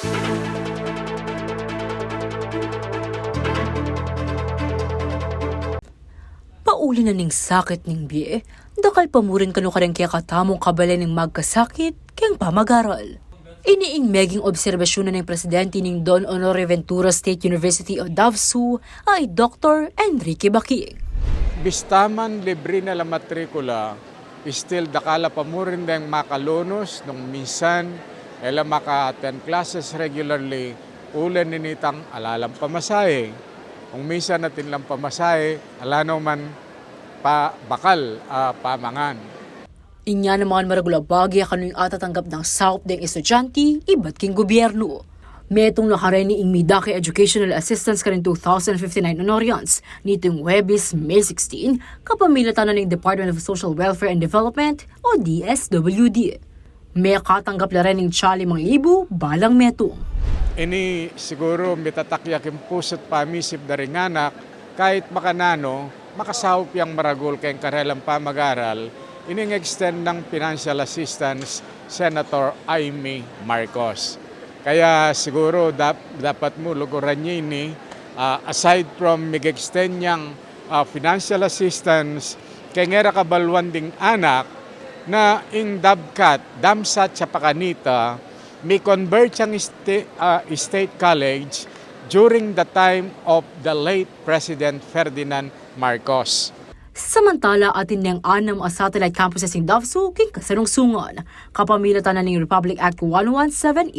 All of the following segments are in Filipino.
Pauli na ning sakit ning biye, dakal pamurin kano kareng kaya katamong kabalen ning magkasakit kayang pamagaral. Iniing meging obserbasyon na ng presidente ning Don Honore Ventura State University of Davao ay Dr. Enrique Bakig. Bistaman libre na la matrikula, still dakala pamurin dahil makalunos nung minsan ela maka-attend classes regularly, ulan ninitang alalang pamasahe. Kung minsan natin lang pamasahe, ala naman pa bakal pamangan. Inya naman maragul bagya kanu yung atatanggap ng sawup ng estudyanti, ibat king gubyernu. Metong nakareni ing Midaki Educational Assistance kanin 2059 honorians, nitong Huwebes, May 16, kapamilatan na ng Department of Social Welfare and Development o DSWD. May katanggap na rin ng 5,000 balang metong. Ini siguro mitatakyak yung pusot pamisip na rin anak, kahit makanano, makasawup yung maragul kayong karelang pamagaral, ining-extend ng financial assistance Senator Amy Marcos. Kaya siguro dapat mo luguran niya ini, aside from mag-extend niyang financial assistance, kaya nga kabalwan ding anak na ing dabkat, damsat sa pakanita, may convert siyang state college during the time of the late President Ferdinand Marcos. Samantala atin niyang 6 satellite campuses in Davao king kasalungsungan, kapamilatan na ng Republic Act 11781.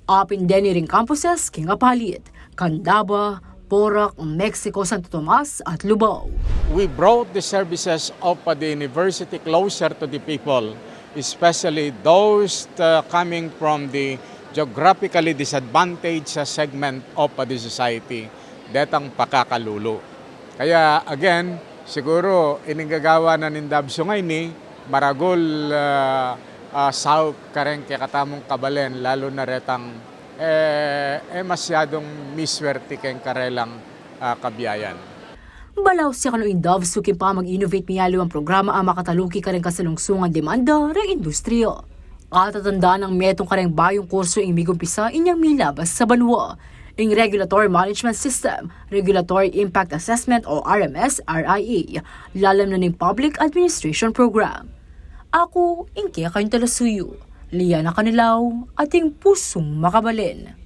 Apin din ring campuses king Apalit, Candaba, Porac, Mexico, Santo Tomas at Lubao. We brought the services of the university closer to the people, especially those coming from the geographically disadvantaged segment of the society, detang pakakalulo. Kaya again, siguro inigagawa na nindabso ngayon ni maragul sawup kareng kaya katamong kabalen, lalo na retang masyadong miswerte kayong karelang kabiyayan. Balaw siya kano in Davao king pa mag-innovate miyalo ang programa ang makataluki kareng kasalungsungan demanda reng industriya. At tatandaan ng metong kareng bayong kurso ing migumpisa inyang milabas sa banwa. Ing Regulatory Management System, Regulatory Impact Assessment o RMS-RIA, lalam na ning Public Administration Program. Ako, ing kaya kayong talasuyo, liya na kanilaw, ating pusong makabalin.